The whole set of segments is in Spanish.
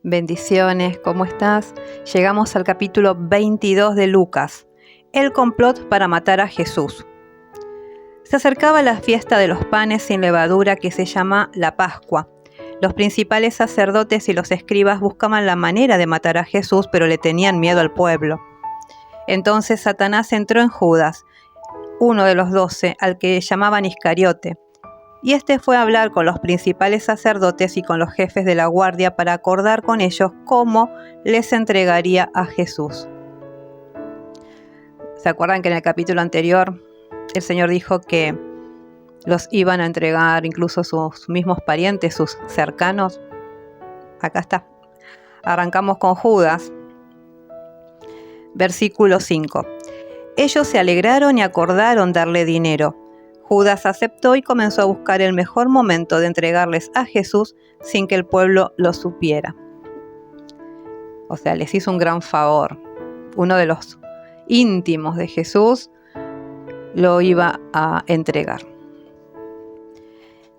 Bendiciones, ¿cómo estás? Llegamos al capítulo 22 de Lucas, el complot para matar a Jesús. Se acercaba la fiesta de los panes sin levadura que se llama la Pascua. Los principales sacerdotes y los escribas buscaban la manera de matar a Jesús, pero le tenían miedo al pueblo. Entonces Satanás entró en Judas, uno de los 12, al que llamaban Iscariote. Y este fue a hablar con los principales sacerdotes y con los jefes de la guardia para acordar con ellos cómo les entregaría a Jesús. ¿Se acuerdan que en el capítulo anterior el Señor dijo que los iban a entregar incluso sus mismos parientes, sus cercanos? Acá está. Arrancamos con Judas. Versículo 5. Ellos se alegraron y acordaron darle dinero. Judas aceptó y comenzó a buscar el mejor momento de entregarles a Jesús sin que el pueblo lo supiera. O sea, les hizo un gran favor. Uno de los íntimos de Jesús lo iba a entregar.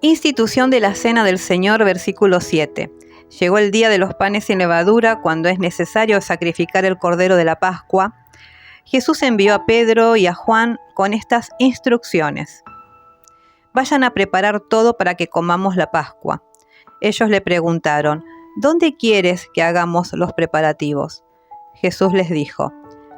Institución de la Cena del Señor, versículo 7. Llegó el día de los panes sin levadura, cuando es necesario sacrificar el cordero de la Pascua. Jesús envió a Pedro y a Juan con estas instrucciones. Vayan a preparar todo para que comamos la Pascua. Ellos le preguntaron, ¿dónde quieres que hagamos los preparativos? Jesús les dijo,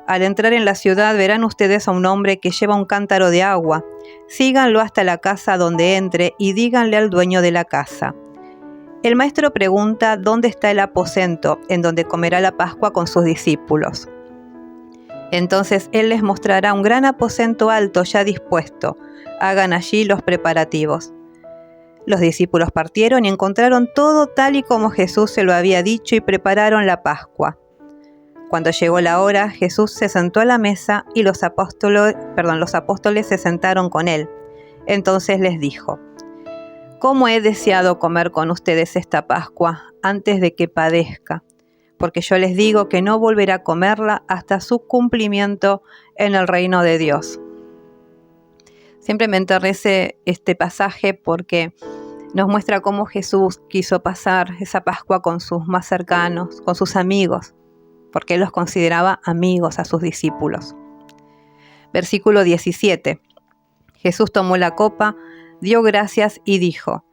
al entrar en la ciudad verán ustedes a un hombre que lleva un cántaro de agua. Síganlo hasta la casa donde entre y díganle al dueño de la casa. El maestro pregunta dónde está el aposento en donde comerá la Pascua con sus discípulos. Entonces él les mostrará un gran aposento alto ya dispuesto. Hagan allí los preparativos. Los discípulos partieron y encontraron todo tal y como Jesús se lo había dicho y prepararon la Pascua. Cuando llegó la hora, Jesús se sentó a la mesa y los apóstoles se sentaron con él. Entonces les dijo, ¿cómo he deseado comer con ustedes esta Pascua antes de que padezca? Porque yo les digo que no volverá a comerla hasta su cumplimiento en el reino de Dios. Siempre me enternece este pasaje porque nos muestra cómo Jesús quiso pasar esa Pascua con sus más cercanos, con sus amigos, porque él los consideraba amigos a sus discípulos. Versículo 17. Jesús tomó la copa, dio gracias y dijo,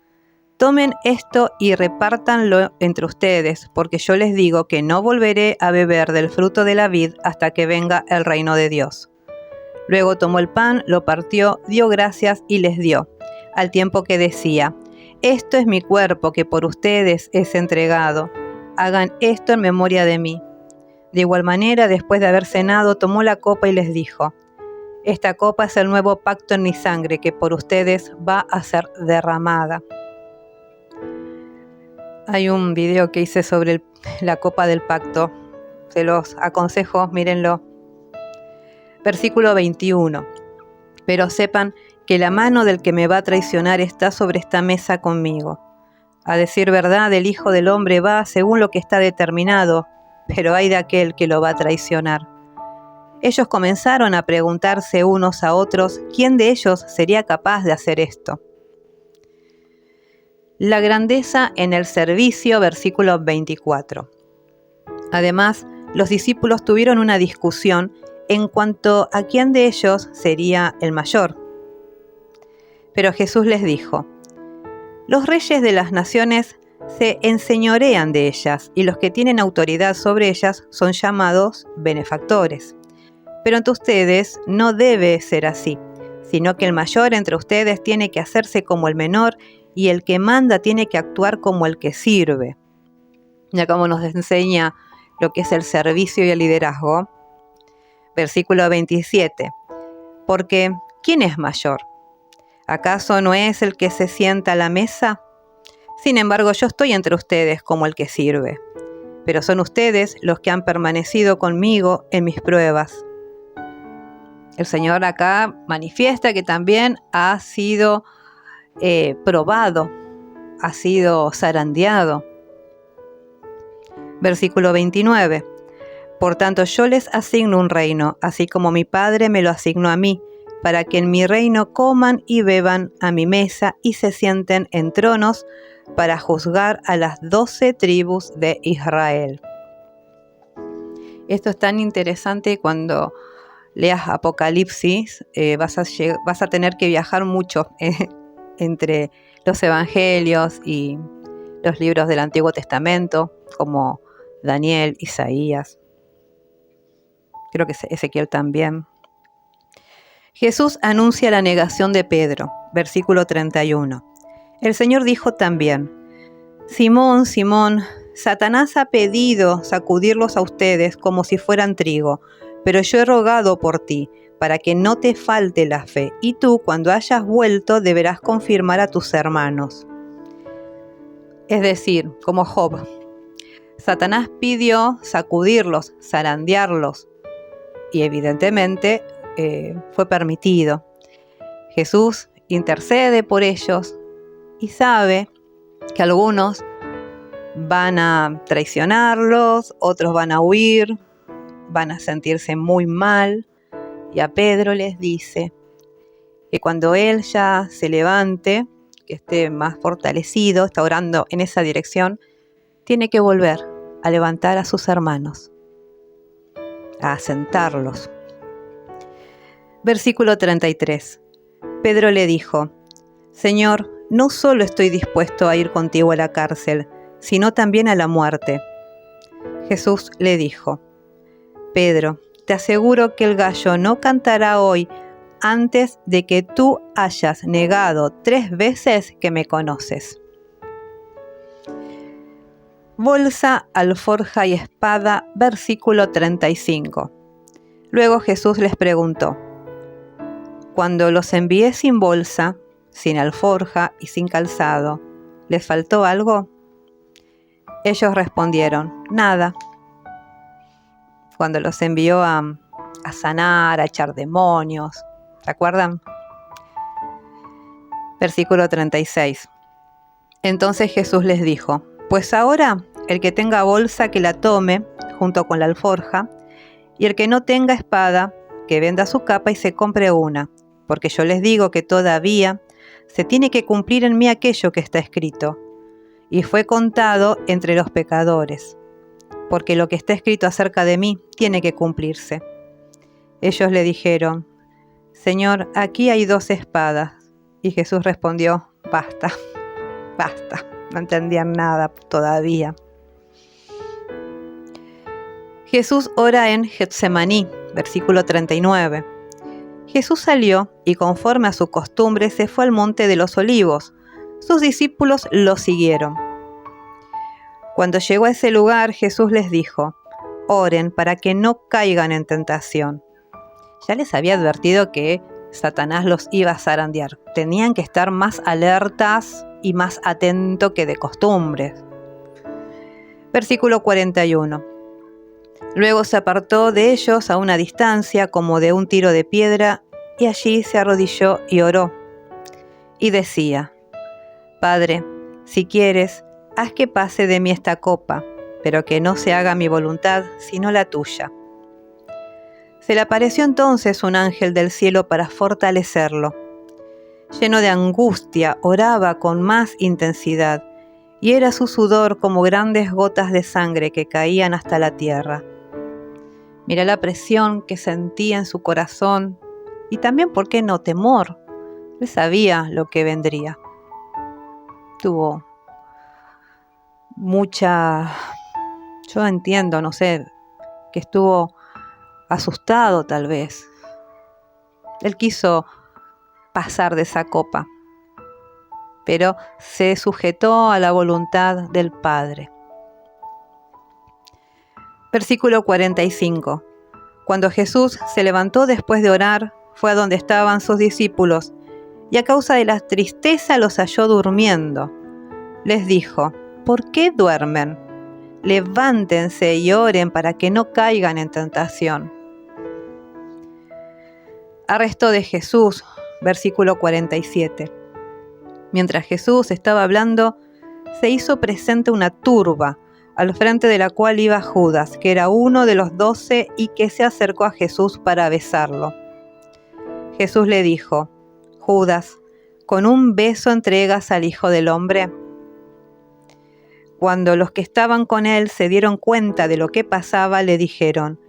tomen esto y repártanlo entre ustedes, porque yo les digo que no volveré a beber del fruto de la vid hasta que venga el reino de Dios. Luego tomó el pan, lo partió, dio gracias y les dio, al tiempo que decía, esto es mi cuerpo que por ustedes es entregado. Hagan esto en memoria de mí. De igual manera, después de haber cenado, tomó la copa y les dijo, esta copa es el nuevo pacto en mi sangre que por ustedes va a ser derramada. Hay un video que hice sobre la copa del pacto. Se los aconsejo, mírenlo. Versículo 21. Pero sepan que la mano del que me va a traicionar está sobre esta mesa conmigo. A decir verdad, el Hijo del Hombre va según lo que está determinado, pero ay de aquel que lo va a traicionar. Ellos comenzaron a preguntarse unos a otros quién de ellos sería capaz de hacer esto. La grandeza en el servicio, versículo 24. Además, los discípulos tuvieron una discusión en cuanto a quién de ellos sería el mayor. Pero Jesús les dijo, los reyes de las naciones se enseñorean de ellas y los que tienen autoridad sobre ellas son llamados benefactores. Pero entre ustedes no debe ser así, sino que el mayor entre ustedes tiene que hacerse como el menor y el que manda tiene que actuar como el que sirve. Ya como nos enseña lo que es el servicio y el liderazgo. Versículo 27. Porque, ¿quién es mayor? ¿Acaso no es el que se sienta a la mesa? Sin embargo, yo estoy entre ustedes como el que sirve. Pero son ustedes los que han permanecido conmigo en mis pruebas. El Señor acá manifiesta que también ha sido probado, ha sido zarandeado. Versículo 29. Por tanto, yo les asigno un reino, así como mi Padre me lo asignó a mí, para que en mi reino coman y beban a mi mesa y se sienten en tronos para juzgar a las 12 tribus de Israel. Esto es tan interesante. Cuando leas Apocalipsis, vas a tener que viajar mucho entre los evangelios y los libros del Antiguo Testamento, como Daniel, Isaías, creo que Ezequiel también. Jesús anuncia la negación de Pedro, versículo 31. El Señor dijo también: Simón, Simón, Satanás ha pedido sacudirlos a ustedes como si fueran trigo, pero yo he rogado por ti, para que no te falte la fe, y tú, cuando hayas vuelto, deberás confirmar a tus hermanos. Es decir, como Job, Satanás pidió sacudirlos, zarandearlos, y evidentemente fue permitido. Jesús intercede por ellos y sabe que algunos van a traicionarlos, otros van a huir, van a sentirse muy mal, y a Pedro les dice que cuando él ya se levante, que esté más fortalecido, está orando en esa dirección, tiene que volver a levantar a sus hermanos, a asentarlos. Versículo 33. Pedro le dijo: Señor, no solo estoy dispuesto a ir contigo a la cárcel, sino también a la muerte. Jesús le dijo: Pedro, te aseguro que el gallo no cantará hoy antes de que tú hayas negado 3 veces que me conoces. Bolsa, alforja y espada, versículo 35. Luego Jesús les preguntó: Cuando los envié sin bolsa, sin alforja y sin calzado, ¿les faltó algo? Ellos respondieron: Nada. Cuando los envió a sanar, a echar demonios, ¿se acuerdan? Versículo 36. Entonces Jesús les dijo: Pues ahora el que tenga bolsa que la tome junto con la alforja, y el que no tenga espada, que venda su capa y se compre una, porque yo les digo que todavía se tiene que cumplir en mí aquello que está escrito, y fue contado entre los pecadores, porque lo que está escrito acerca de mí tiene que cumplirse. Ellos le dijeron: Señor, aquí hay 2 espadas. Y Jesús respondió: Basta, basta. No entendían nada todavía. Jesús ora en Getsemaní, versículo 39. Jesús salió y, conforme a su costumbre, se fue al monte de los Olivos. Sus discípulos lo siguieron. Cuando llegó a ese lugar, Jesús les dijo: Oren para que no caigan en tentación. Ya les había advertido que Satanás los iba a zarandear. Tenían que estar más alertas y más atentos que de costumbre. Versículo 41. Luego se apartó de ellos a una distancia como de un tiro de piedra, y allí se arrodilló y oró. Y decía: Padre, si quieres, haz que pase de mí esta copa, pero que no se haga mi voluntad, sino la tuya. Se le apareció entonces un ángel del cielo para fortalecerlo. Lleno de angustia, oraba con más intensidad, y era su sudor como grandes gotas de sangre que caían hasta la tierra. Mirá la presión que sentía en su corazón, y también, ¿por qué no?, temor. Él sabía lo que vendría. Tuvo mucha... Yo entiendo, no sé, que estuvo asustado tal vez. Él quiso pasar de esa copa, pero se sujetó a la voluntad del Padre. Versículo 45. Cuando Jesús se levantó después de orar, fue a donde estaban sus discípulos, y a causa de la tristeza los halló durmiendo. Les dijo: ¿Por qué duermen? Levántense y oren para que no caigan en tentación. Arresto de Jesús, versículo 47. Mientras Jesús estaba hablando, se hizo presente una turba, al frente de la cual iba Judas, que era uno de los 12 y que se acercó a Jesús para besarlo. Jesús le dijo: Judas, ¿con un beso entregas al Hijo del Hombre? Cuando los que estaban con él se dieron cuenta de lo que pasaba, le dijeron: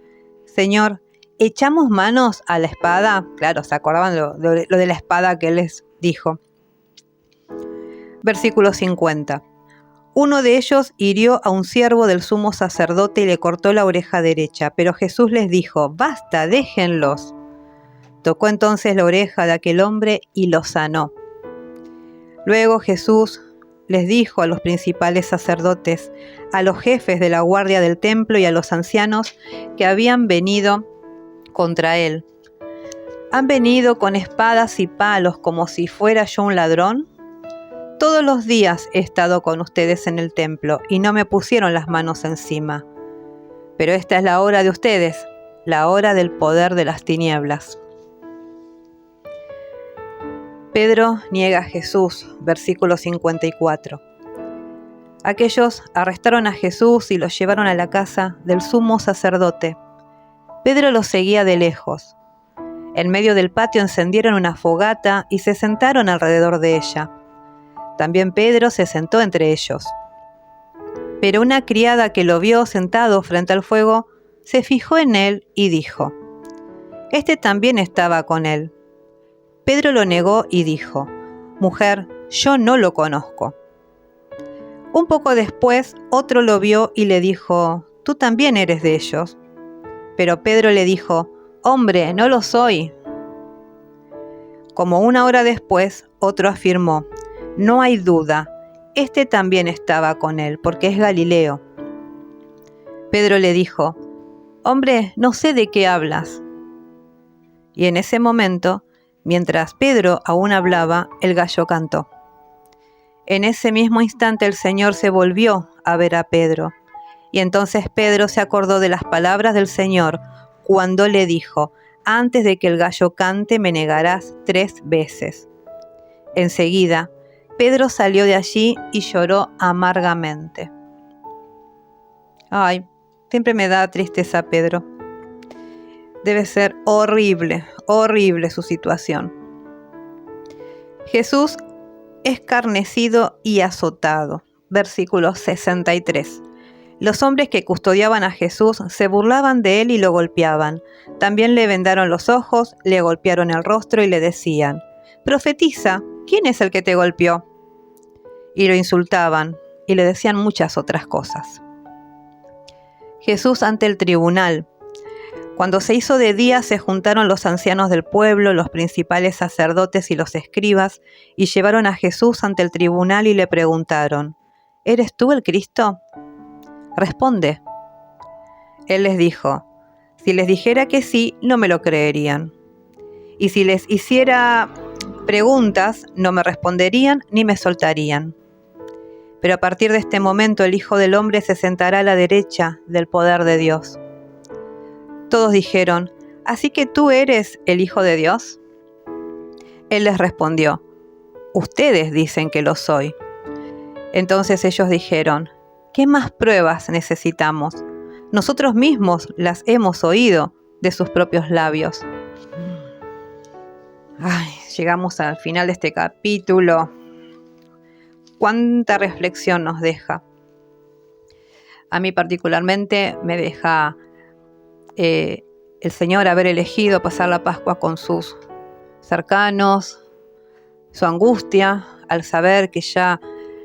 Señor, ¿echamos manos a la espada? Claro, se acordaban lo de la espada que él les dijo. Versículo 50. Uno de ellos hirió a un siervo del sumo sacerdote y le cortó la oreja derecha, pero Jesús les dijo: Basta, déjenlos. Tocó entonces la oreja de aquel hombre y lo sanó. Luego Jesús les dijo a los principales sacerdotes, a los jefes de la guardia del templo y a los ancianos que habían venido contra él: ¿Han venido con espadas y palos como si fuera yo un ladrón? Todos los días he estado con ustedes en el templo y no me pusieron las manos encima. Pero esta es la hora de ustedes, la hora del poder de las tinieblas. Pedro niega a Jesús, versículo 54. Aquellos arrestaron a Jesús y lo llevaron a la casa del sumo sacerdote. Pedro los seguía de lejos. En medio del patio encendieron una fogata y se sentaron alrededor de ella. También Pedro se sentó entre ellos. Pero una criada que lo vio sentado frente al fuego se fijó en él y dijo: Este también estaba con él. Pedro lo negó y dijo: Mujer, yo no lo conozco. Un poco después, otro lo vio y le dijo: Tú también eres de ellos. Pero Pedro le dijo: Hombre, no lo soy. Como una hora después, otro afirmó: No hay duda, este también estaba con él, porque es Galileo. Pedro le dijo: Hombre, no sé de qué hablas. Y en ese momento, mientras Pedro aún hablaba, el gallo cantó. En ese mismo instante el Señor se volvió a ver a Pedro. Y entonces Pedro se acordó de las palabras del Señor cuando le dijo: Antes de que el gallo cante me negarás 3 veces. Enseguida, Pedro salió de allí y lloró amargamente. Ay, siempre me da tristeza Pedro. Debe ser horrible, horrible su situación. Jesús escarnecido y azotado. Versículo 63. Los hombres que custodiaban a Jesús se burlaban de él y lo golpeaban. También le vendaron los ojos, le golpearon el rostro y le decían: Profetiza, ¿quién es el que te golpeó? Y lo insultaban y le decían muchas otras cosas. Jesús ante el tribunal. Cuando se hizo de día, se juntaron los ancianos del pueblo, los principales sacerdotes y los escribas, y llevaron a Jesús ante el tribunal y le preguntaron: ¿Eres tú el Cristo? Responde. Él les dijo: Si les dijera que sí, no me lo creerían. Y si les hiciera preguntas, no me responderían ni me soltarían. Pero a partir de este momento el Hijo del Hombre se sentará a la derecha del poder de Dios. Todos dijeron: ¿Así que tú eres el Hijo de Dios? Él les respondió: Ustedes dicen que lo soy. Entonces ellos dijeron: ¿Qué más pruebas necesitamos? Nosotros mismos las hemos oído de sus propios labios. Ay, llegamos al final de este capítulo. ¿Cuánta reflexión nos deja? A mí particularmente me deja el Señor haber elegido pasar la Pascua con sus cercanos, su angustia al saber que ya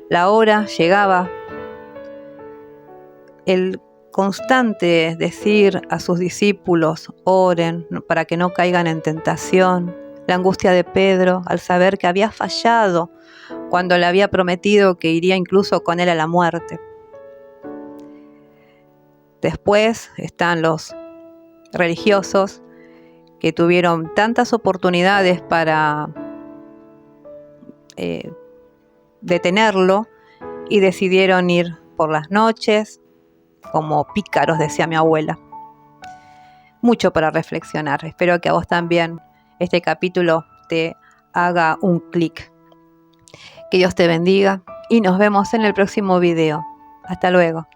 la hora llegaba, el constante decir a sus discípulos: oren para que no caigan en tentación, la angustia de Pedro al saber que había fallado cuando le había prometido que iría incluso con él a la muerte. Después están los religiosos que tuvieron tantas oportunidades para detenerlo y decidieron ir por las noches como pícaros, decía mi abuela. Mucho para reflexionar. Espero que a vos también este capítulo te haga un clic. Que Dios te bendiga y nos vemos en el próximo video. Hasta luego.